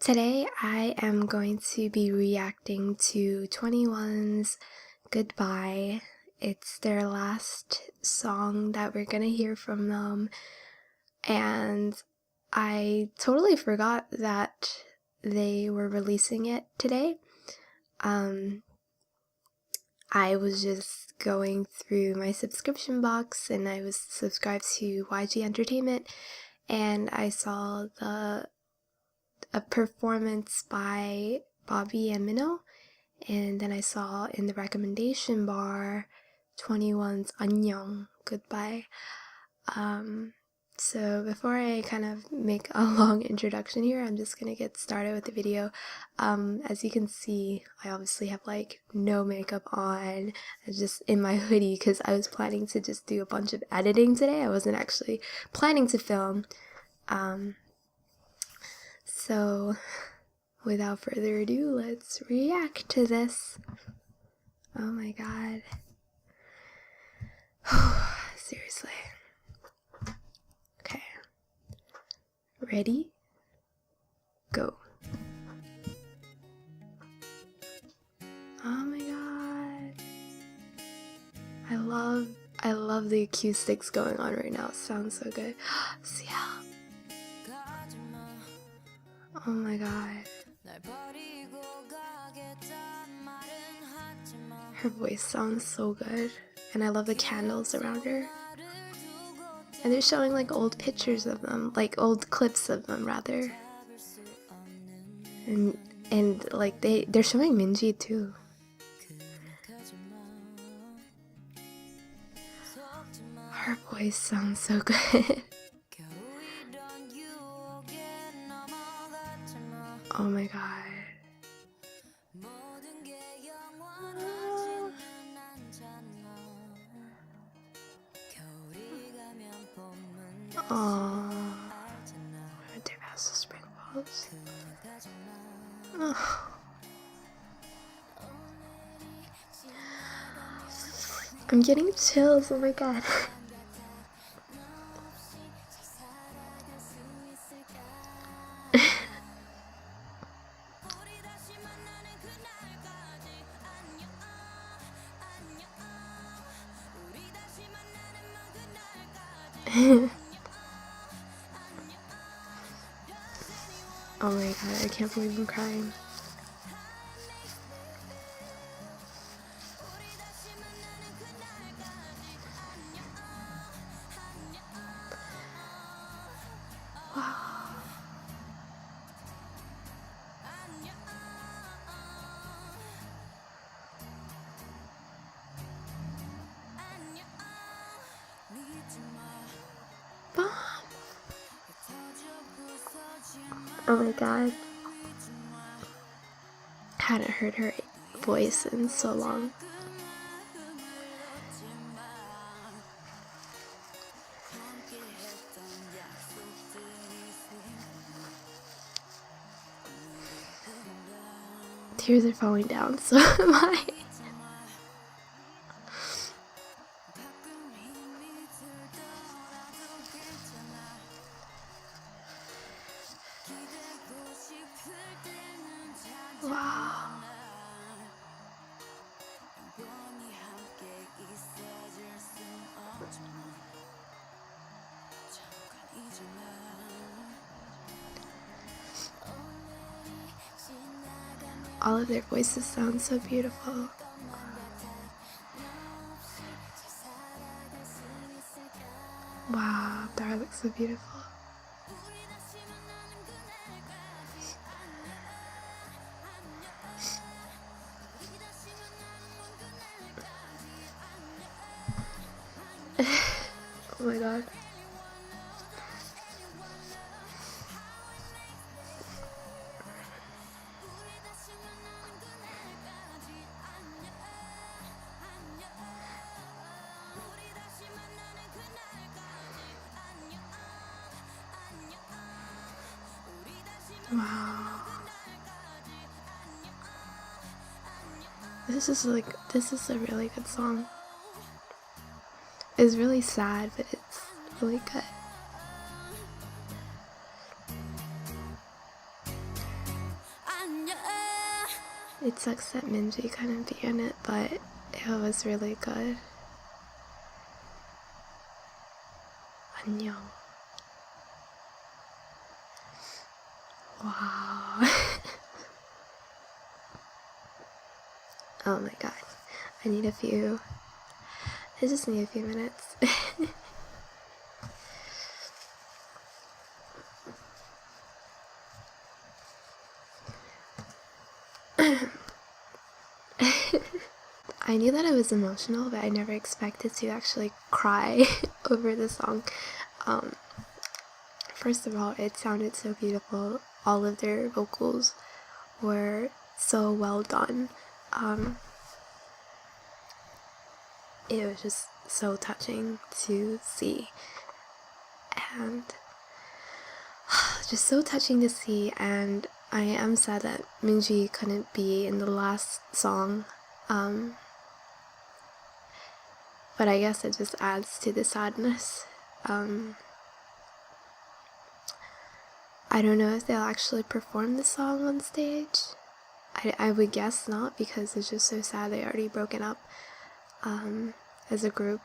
Today I am going to be reacting to 21's Goodbye. It's their last song that we're gonna hear from them, and I totally forgot that they were releasing it today. I was just going through my subscription box and I was subscribed to YG Entertainment, and I saw a performance by Bobby and Minho, and then I saw in the recommendation bar 21's 안녕, Goodbye. So before I kind of make a long introduction here, I'm just gonna get started with the video. As you can see, I obviously have like no makeup on. I'm just in my hoodie because I was planning to just do a bunch of editing today. I wasn't actually planning to film. So without further ado, let's react to this. Oh my god. Seriously. Okay. Ready? Go. Oh my god. I love the acoustics going on right now. It sounds so good. See how? Oh my god. Her voice sounds so good, and I love the candles around her. And they're showing like old pictures of them, like old clips of them rather. And like they're showing Minji too. Her voice sounds so good. Oh my god. Oh, their house is spring balls. Oh. I'm getting chills. Oh my god. Oh my god, I can't believe I'm crying. Wow. Bomb. Oh my god. Hadn't heard her voice in so long. Tears are falling down, so am I. Wow. All of their voices sound so beautiful. Wow, Dara looks so beautiful. Oh my god. Wow. This is a really good song. It's really sad, but it's really good. It sucks that Minji couldn't be in it, but it was really good. 안녕. Wow. Oh my god. I just need a few minutes. I knew that I was emotional, but I never expected to actually cry over the song. First of all, it sounded so beautiful. All of their vocals were so well done. It was just so touching to see, and just so touching to see. And I am sad that Minji couldn't be in the last song, but I guess it just adds to the sadness. I don't know if they'll actually perform the song on stage. I would guess not, because it's just so sad. They already broken up as a group,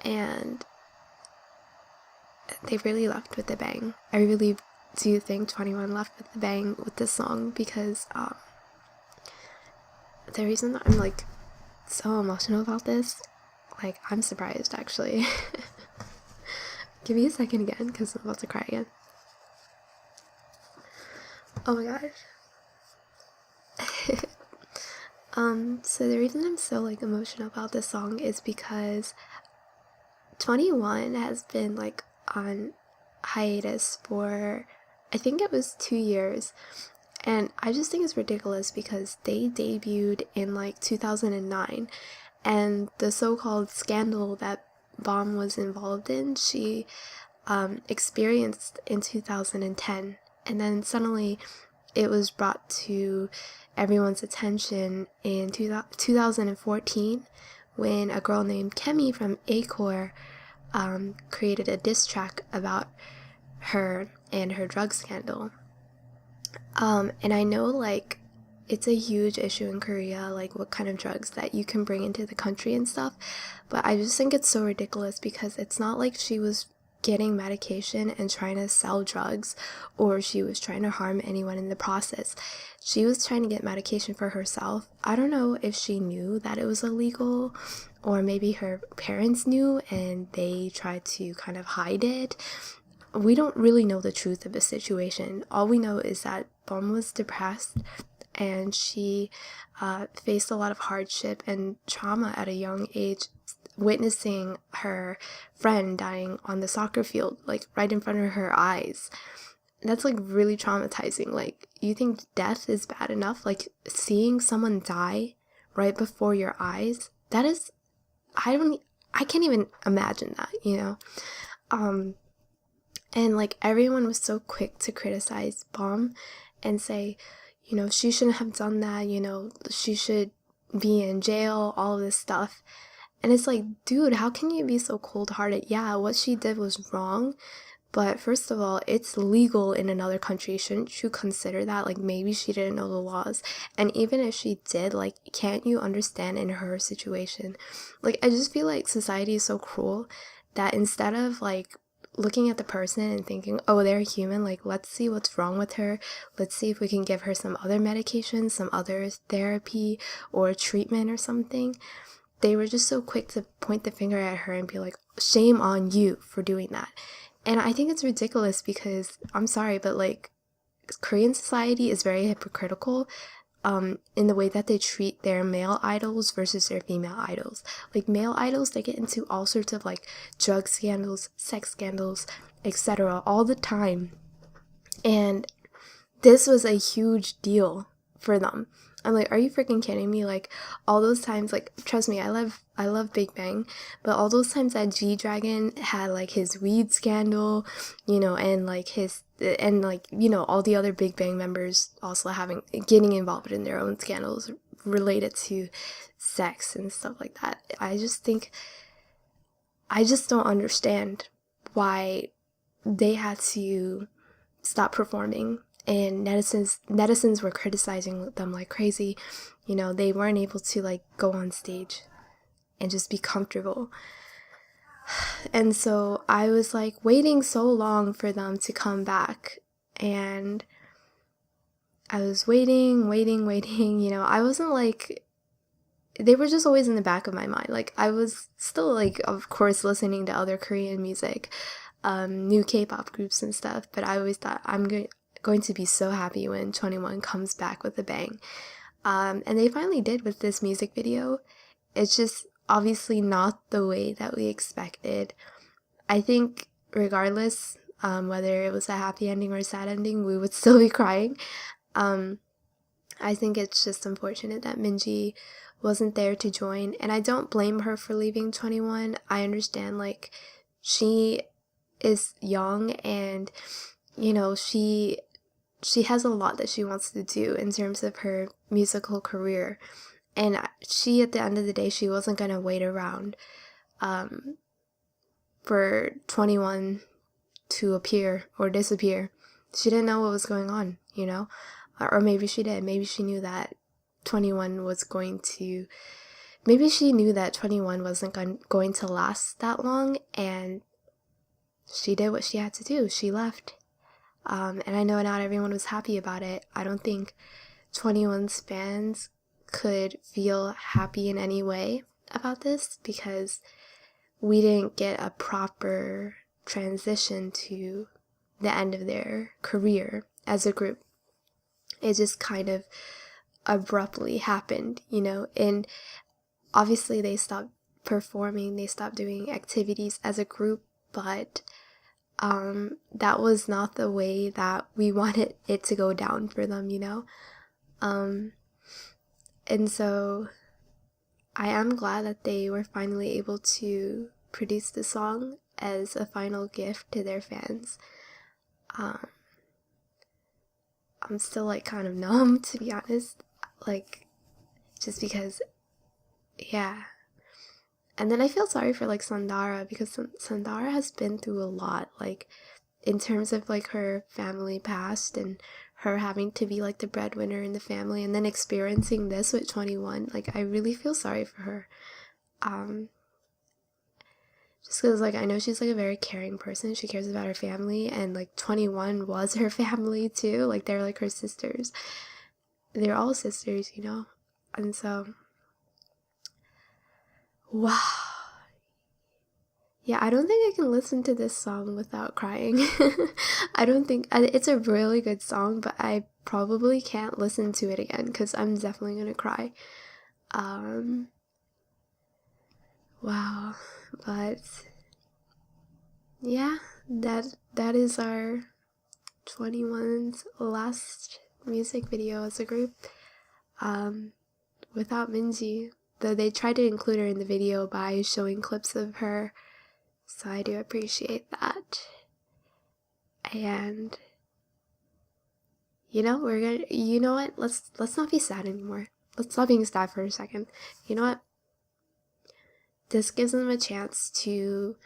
and they really left with a bang. I really do think 21 left with a bang with this song, because the reason that I'm like so emotional about this, like, I'm surprised actually. Give me a second again, because I'm about to cry again. Oh my gosh. So the reason I'm so like emotional about this song is because 21 has been like on hiatus for, I think it was 2 years, and I just think it's ridiculous because they debuted in like 2009, and the so-called scandal that Bomb was involved in, she experienced in 2010, and then suddenly it was brought to everyone's attention in 2014 when a girl named Kemi from A-Core created a diss track about her and her drug scandal. And I know like it's a huge issue in Korea, like what kind of drugs that you can bring into the country and stuff, but I just think it's so ridiculous because it's not like she was getting medication and trying to sell drugs, or she was trying to harm anyone in the process. She was trying to get medication for herself. I don't know if she knew that it was illegal, or maybe her parents knew and they tried to kind of hide it. We don't really know the truth of the situation. All we know is that Bom was depressed, and she faced a lot of hardship and trauma at a young age, witnessing her friend dying on the soccer field, like right in front of her eyes. That's like really traumatizing. Like, you think death is bad enough? Like, seeing someone die right before your eyes, that is, I can't even imagine that, you know? And like everyone was so quick to criticize Bomb and say, you know, she shouldn't have done that, you know, she should be in jail, all of this stuff. And it's like, dude, how can you be so cold-hearted? Yeah, what she did was wrong, but first of all, it's legal in another country. Shouldn't you consider that? Like, maybe she didn't know the laws. And even if she did, like, can't you understand in her situation? Like, I just feel like society is so cruel that instead of, like, looking at the person and thinking, oh, they're human, like, let's see what's wrong with her. Let's see if we can give her some other medication, some other therapy or treatment or something. They were just so quick to point the finger at her and be like, shame on you for doing that. And I think it's ridiculous because, I'm sorry, but like, Korean society is very hypocritical in the way that they treat their male idols versus their female idols. Like, male idols, they get into all sorts of like drug scandals, sex scandals, etc. all the time. And this was a huge deal for them. I'm like, are you freaking kidding me? Like, all those times, like, trust me, I love Big Bang, but all those times that G-Dragon had like his weed scandal, you know, and like you know, all the other Big Bang members also getting involved in their own scandals related to sex and stuff like that. I just don't understand why they had to stop performing and netizens were criticizing them like crazy. You know, they weren't able to like go on stage and just be comfortable. And so I was like waiting so long for them to come back, and I was waiting, you know. I wasn't like, they were just always in the back of my mind. Like, I was still like, of course, listening to other Korean music, new K-pop groups and stuff, but I always thought I'm going to be so happy when 21 comes back with a bang. And they finally did with this music video. It's just obviously not the way that we expected. I think regardless, whether it was a happy ending or a sad ending, we would still be crying. I think it's just unfortunate that Minji wasn't there to join, and I don't blame her for leaving 21. I understand, like, she is young, and, you know, she has a lot that she wants to do in terms of her musical career, and she, at the end of the day, she wasn't going to wait around for 21 to appear or disappear. She didn't know what was going on, you know? Or maybe she did. Maybe she knew that 21 was going to... Maybe she knew that 21 wasn't going to last that long, and she did what she had to do. She left. And I know not everyone was happy about it. I don't think 21's fans could feel happy in any way about this, because we didn't get a proper transition to the end of their career as a group. It just kind of abruptly happened, you know, and obviously they stopped performing, they stopped doing activities as a group, but that was not the way that we wanted it to go down for them, you know. And so I am glad that they were finally able to produce the song as a final gift to their fans. I'm still like kind of numb, to be honest, like, just because, yeah. And then I feel sorry for like Sandara, because Sandara has been through a lot, like, in terms of like her family past and her having to be like the breadwinner in the family, and then experiencing this with 21. Like, I really feel sorry for her. Just because, like, I know she's like a very caring person. She cares about her family, and like 21 was her family too. Like, they're like her sisters. They're all sisters, you know. And so, wow. Yeah, I don't think I can listen to this song without crying. I don't think... It's a really good song, but I probably can't listen to it again, because I'm definitely gonna cry. Wow. But yeah, that is our 21's last music video as a group. Without Minji, though they tried to include her in the video by showing clips of her, so I do appreciate that. And you know, you know what? Let's not be sad anymore. Let's stop being sad for a second. You know what? This gives them a chance to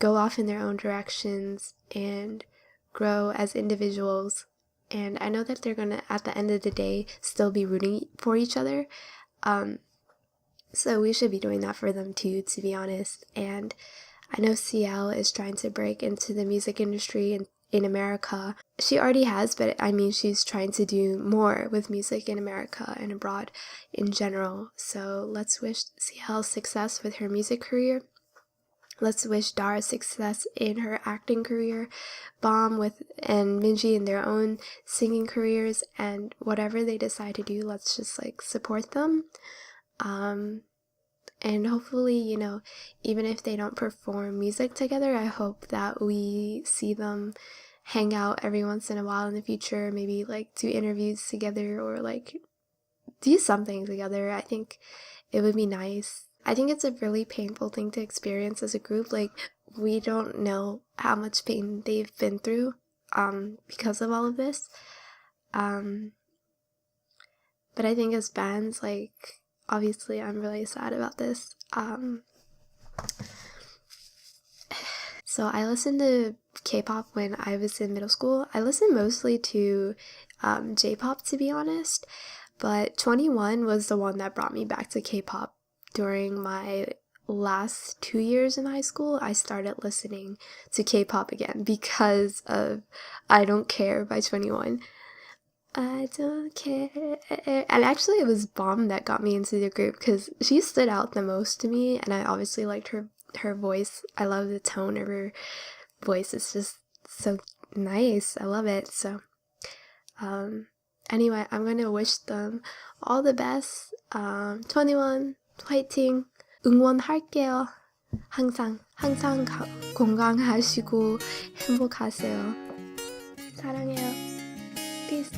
go off in their own directions and grow as individuals. And I know that they're gonna, at the end of the day, still be rooting for each other. So we should be doing that for them too, to be honest. And I know CL is trying to break into the music industry in America. She already has, but I mean, she's trying to do more with music in America and abroad in general. So let's wish CL success with her music career. Let's wish Dara success in her acting career, Bomb and Minji in their own singing careers, and whatever they decide to do, let's just like support them. And hopefully, you know, even if they don't perform music together, I hope that we see them hang out every once in a while in the future, maybe like do interviews together or like do something together. I think it would be nice. I think it's a really painful thing to experience as a group. Like, we don't know how much pain they've been through because of all of this. But I think as bands, like, obviously I'm really sad about this. So I listened to K-pop when I was in middle school. I listened mostly to J-pop, to be honest, but 21 was the one that brought me back to K-pop. During my last 2 years in high school, I started listening to K-pop again because of I Don't Care by 21. I don't care. And actually, it was Bomb that got me into the group because she stood out the most to me, and I obviously liked her voice. I love the tone of her voice. It's just so nice. I love it. So, anyway, I'm gonna wish them all the best. 21 화이팅! 응원할게요. 항상 건강하시고 행복하세요. 사랑해요. Peace.